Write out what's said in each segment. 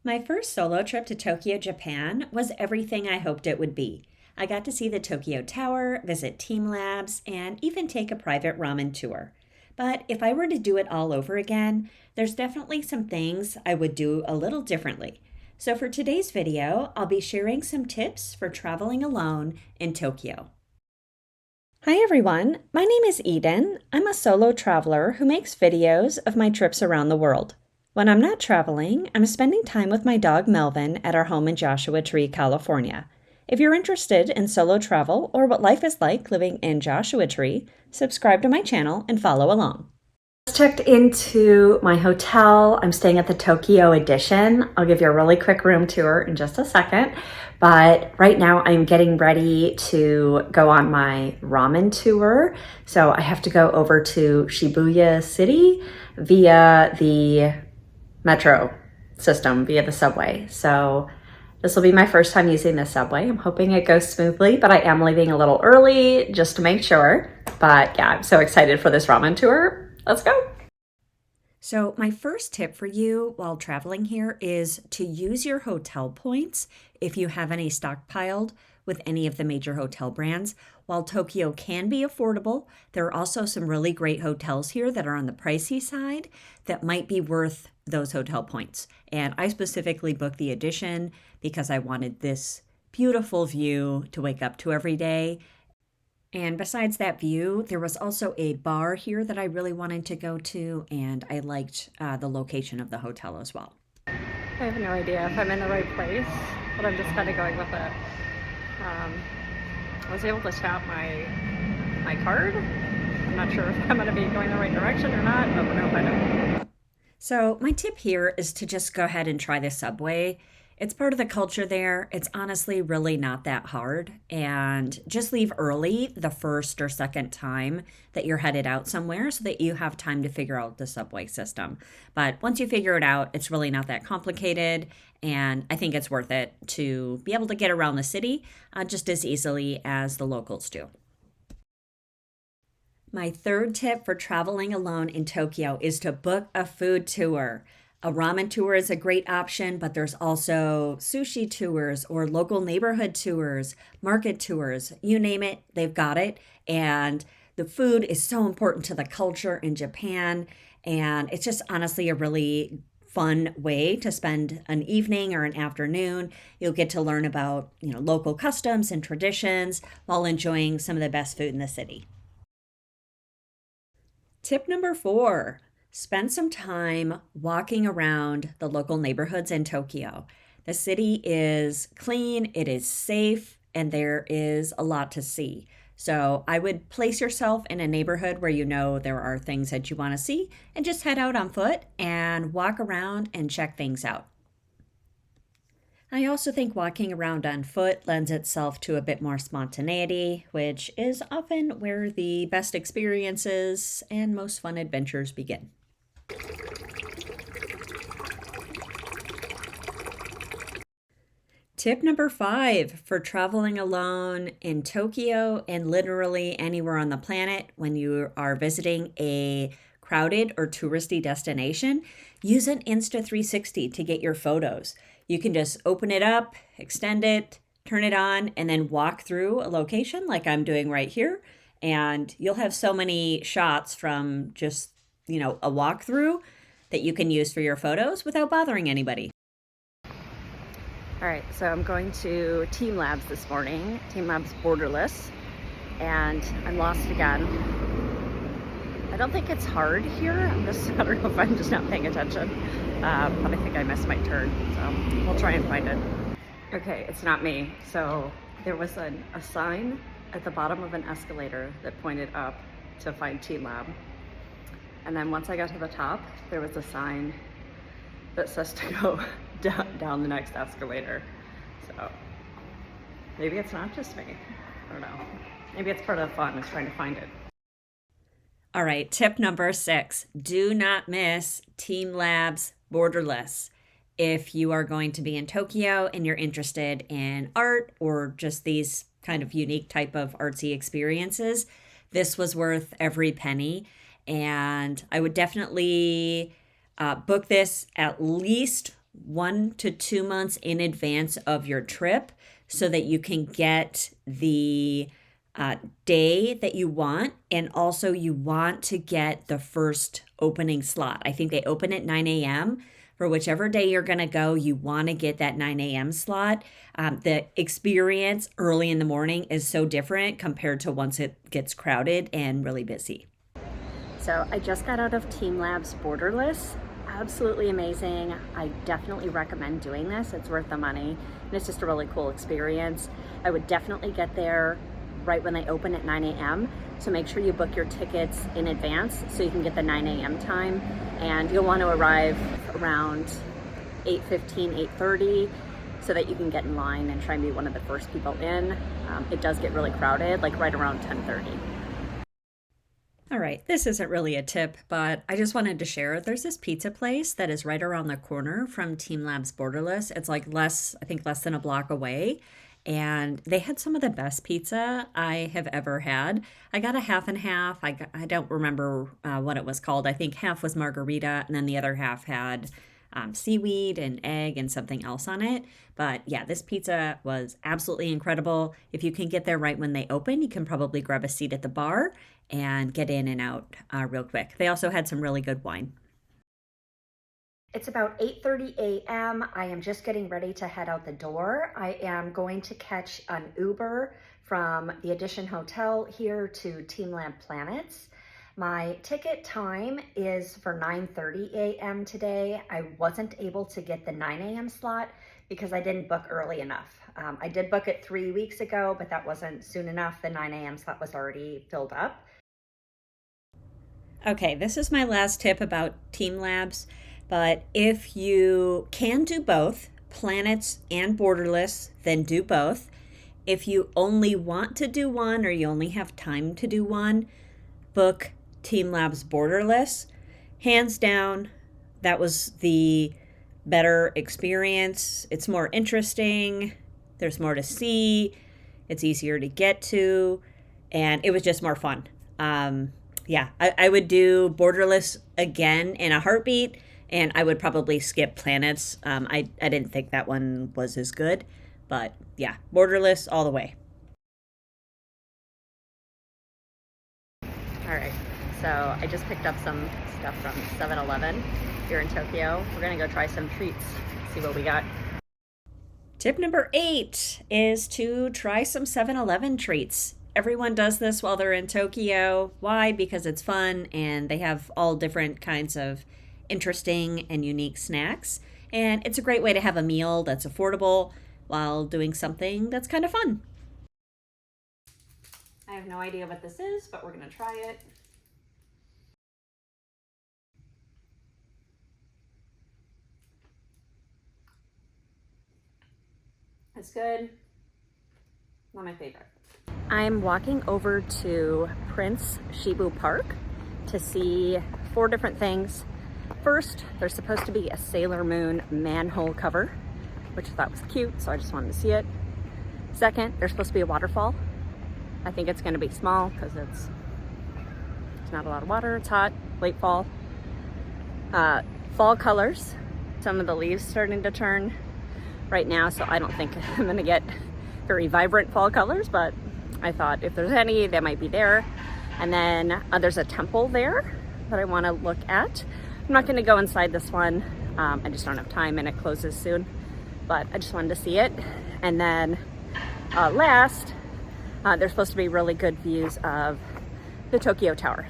My first solo trip to Tokyo, Japan was everything I hoped it would be. I got to see the Tokyo Tower, visit TeamLabs, and even take a private ramen tour. But if I were to do it all over again, there's definitely some things I would do a little differently. So for today's video, I'll be sharing some tips for traveling alone in Tokyo. Hi everyone, my name is Eden. I'm a solo traveler who makes videos of my trips around the world. When I'm not traveling, I'm spending time with my dog Melvin at our home in Joshua Tree, California. If you're interested in solo travel or what life is like living in Joshua Tree, subscribe to my channel and follow along. Just checked into my hotel. I'm staying at the Tokyo Edition. I'll give you a really quick room tour in just a second. But right now I'm getting ready to go on my ramen tour. So I have to go over to Shibuya City via the metro system, via the subway. So this will be my first time using the subway. I'm hoping it goes smoothly, but I am leaving a little early just to make sure. But yeah, I'm so excited for this ramen tour. Let's go. So my first tip for you while traveling here is to use your hotel points if you have any stockpiled with any of the major hotel brands. While Tokyo can be affordable, there are also some really great hotels here that are on the pricey side that might be worth those hotel points. And I specifically booked the Edition because I wanted this beautiful view to wake up to every day. And besides that view, there was also a bar here that I really wanted to go to, and I liked the location of the hotel as well. I have no idea if I'm in the right place, but I'm just kind of going with it. I was able to tap my card. I'm not sure if I'm going to be going the right direction or not, but we're going to find out. So my tip here is to just go ahead and try the subway. It's part of the culture there. It's honestly really not that hard. And just leave early the first or second time that you're headed out somewhere so that you have time to figure out the subway system. But once you figure it out, it's really not that complicated. And I think it's worth it to be able to get around the city just as easily as the locals do. My third tip for traveling alone in Tokyo is to book a food tour. A ramen tour is a great option, but there's also sushi tours or local neighborhood tours, market tours, you name it, they've got it. And the food is so important to the culture in Japan. And it's just honestly a really fun way to spend an evening or an afternoon. You'll get to learn about, local customs and traditions while enjoying some of the best food in the city. Tip number 4. Spend some time walking around the local neighborhoods in Tokyo. The city is clean, it is safe, and there is a lot to see. So I would place yourself in a neighborhood where you know there are things that you want to see and just head out on foot and walk around and check things out. I also think walking around on foot lends itself to a bit more spontaneity, which is often where the best experiences and most fun adventures begin. Tip number 5 for traveling alone in Tokyo and literally anywhere on the planet when you are visiting a crowded or touristy destination, use an Insta360 to get your photos. You can just open it up, extend it, turn it on, and then walk through a location like I'm doing right here. And you'll have so many shots from just, a walkthrough that you can use for your photos without bothering anybody. All right, so I'm going to TeamLabs this morning, TeamLabs Borderless, and I'm lost again. I don't think it's hard here. I don't know if I'm just not paying attention, but I think I missed my turn, so we'll try and find it. Okay, it's not me. So there was a sign at the bottom of an escalator that pointed up to find TeamLab. And then once I got to the top, there was a sign that says to go down the next escalator. So maybe it's not just me. I don't know. Maybe it's part of the fun is trying to find it. All right, tip number 6. Do not miss TeamLab's Borderless. If you are going to be in Tokyo and you're interested in art or just these kind of unique type of artsy experiences, this was worth every penny. And I would definitely book this at least 1 to 2 months in advance of your trip so that you can get the day that you want. And also, you want to get the first opening slot. I think they open at 9 a.m. For whichever day you're going to go, you want to get that 9 a.m. slot. The experience early in the morning is so different compared to once it gets crowded and really busy. So I just got out of TeamLab's Borderless. Absolutely amazing. I definitely recommend doing this. It's worth the money, and it's just a really cool experience. I would definitely get there right when they open at 9 a.m. So make sure you book your tickets in advance so you can get the 9 a.m. time, and you'll want to arrive around 8:15, 8:30 so that you can get in line and try and be one of the first people in. It does get really crowded, like right around 10:30. All right, this isn't really a tip, but I just wanted to share. There's this pizza place that is right around the corner from TeamLab's Borderless. It's like less than a block away. And they had some of the best pizza I have ever had. I got a half and half. I don't remember what it was called. I think half was margarita, and then the other half had seaweed and egg and something else on it. But yeah, this pizza was absolutely incredible. If you can get there right when they open, you can probably grab a seat at the bar and get in and out real quick. They also had some really good wine. It's about 8:30 a.m. I am just getting ready to head out the door. I am going to catch an Uber from the Edition Hotel here to TeamLab Planets. My ticket time is for 9:30 a.m. today. I wasn't able to get the 9 a.m. slot because I didn't book early enough. I did book it 3 weeks ago, but that wasn't soon enough. The 9 a.m. slot was already filled up. Okay, this is my last tip about TeamLabs. But if you can do both, Planets and Borderless, then do both. If you only want to do one or you only have time to do one, book TeamLab's Borderless. Hands down, that was the better experience. It's more interesting. There's more to see. It's easier to get to. And it was just more fun. Yeah, I would do Borderless again in a heartbeat. And I would probably skip Planets. I didn't think that one was as good. But yeah, Borderless all the way. All right, so I just picked up some stuff from 7-Eleven here in Tokyo. We're gonna go try some treats, see what we got. Tip number 8 is to try some 7-Eleven treats. Everyone does this while they're in Tokyo. Why? Because it's fun and they have all different kinds of interesting and unique snacks. And it's a great way to have a meal that's affordable while doing something that's kind of fun. I have no idea what this is, but we're going to try it. It's good. Not my favorite. I'm walking over to Prince Shibu Park to see 4 different things. First, there's supposed to be a Sailor Moon manhole cover, which I thought was cute, so I just wanted to see it. Second, there's supposed to be a waterfall. I think it's going to be small because it's not a lot of water. It's hot, late fall. Fall colors. Some of the leaves starting to turn right now, so I don't think I'm going to get very vibrant fall colors, but I thought if there's any, they might be there. And then there's a temple there that I want to look at. I'm not going to go inside this one. I just don't have time and it closes soon, but I just wanted to see it. And then last, there's supposed to be really good views of the Tokyo Tower.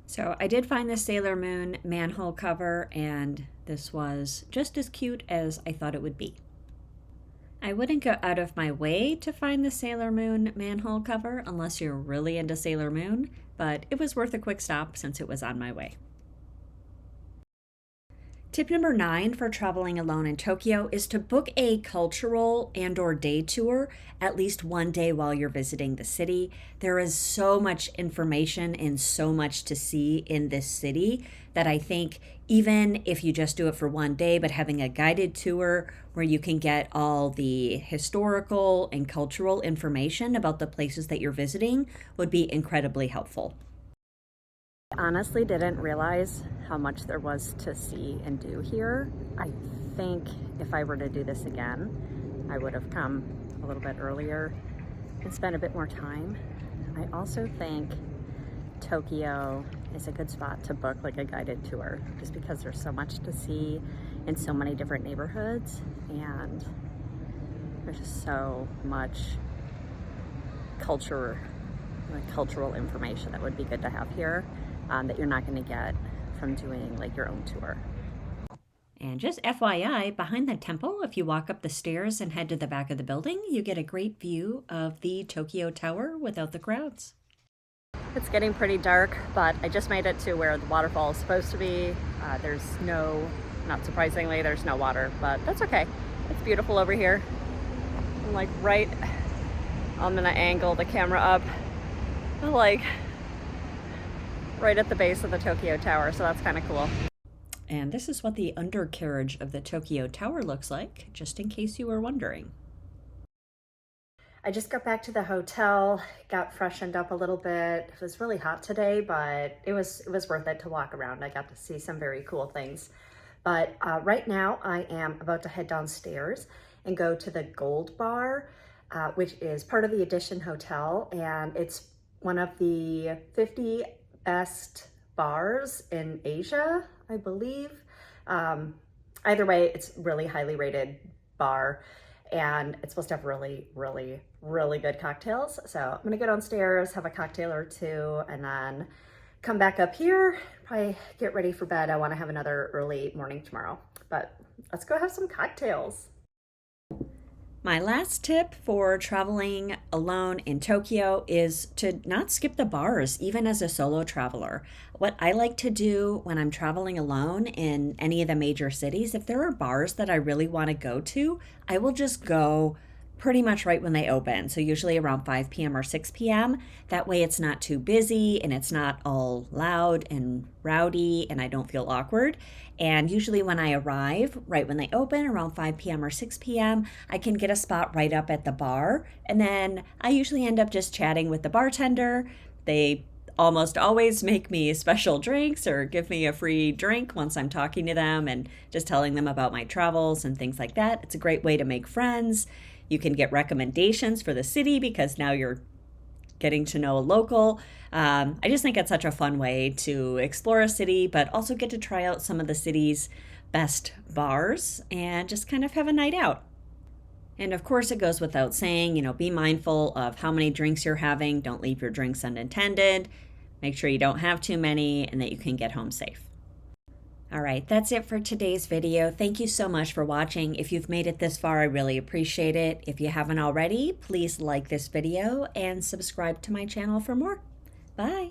So I did find the Sailor Moon manhole cover, and this was just as cute as I thought it would be. I wouldn't go out of my way to find the Sailor Moon manhole cover unless you're really into Sailor Moon, but it was worth a quick stop since it was on my way. Tip number 9 for traveling alone in Tokyo is to book a cultural and/or day tour at least one day while you're visiting the city. There is so much information and so much to see in this city that I think even if you just do it for one day, but having a guided tour where you can get all the historical and cultural information about the places that you're visiting would be incredibly helpful. I honestly didn't realize how much there was to see and do here. I think if I were to do this again, I would have come a little bit earlier and spent a bit more time. I also think Tokyo is a good spot to book like a guided tour, just because there's so much to see in so many different neighborhoods, and there's just so much cultural information that would be good to have here that you're not going to get from doing like your own tour. And just FYI, behind the temple, if you walk up the stairs and head to the back of the building, you get a great view of the Tokyo Tower without the crowds. It's getting pretty dark, but I just made it to where the waterfall is supposed to be. There's no, not surprisingly, there's no water, but that's okay. It's beautiful over here. I'm like I'm gonna angle the camera up, like right at the base of the Tokyo Tower, so that's kind of cool. And this is what the undercarriage of the Tokyo Tower looks like, just in case you were wondering. I just got back to the hotel, got freshened up a little bit. It was really hot today, but it was worth it to walk around. I got to see some very cool things. But right now I am about to head downstairs and go to the Gold Bar, which is part of the Edition Hotel, and it's one of the 50 best bars in Asia, I believe. Either way, it's really highly rated bar, and it's supposed to have really, really, really good cocktails. So I'm gonna go downstairs, have a cocktail or two, and then come back up here, probably get ready for bed. I wanna have another early morning tomorrow, but let's go have some cocktails. My last tip for traveling alone in Tokyo is to not skip the bars, even as a solo traveler. What I like to do when I'm traveling alone in any of the major cities, if there are bars that I really want to go to, I will just go pretty much right when they open. So usually around 5 p.m. or 6 p.m. That way it's not too busy and it's not all loud and rowdy and I don't feel awkward. And usually when I arrive, right when they open, around 5 p.m. or 6 p.m., I can get a spot right up at the bar. And then I usually end up just chatting with the bartender. They almost always make me special drinks or give me a free drink once I'm talking to them and just telling them about my travels and things like that. It's a great way to make friends. You can get recommendations for the city because now you're getting to know a local. I just think it's such a fun way to explore a city, but also get to try out some of the city's best bars and just kind of have a night out. And of course, it goes without saying, be mindful of how many drinks you're having. Don't leave your drinks unattended. Make sure you don't have too many and that you can get home safe. All right, that's it for today's video. Thank you so much for watching. If you've made it this far, I really appreciate it. If you haven't already, please like this video and subscribe to my channel for more. Bye.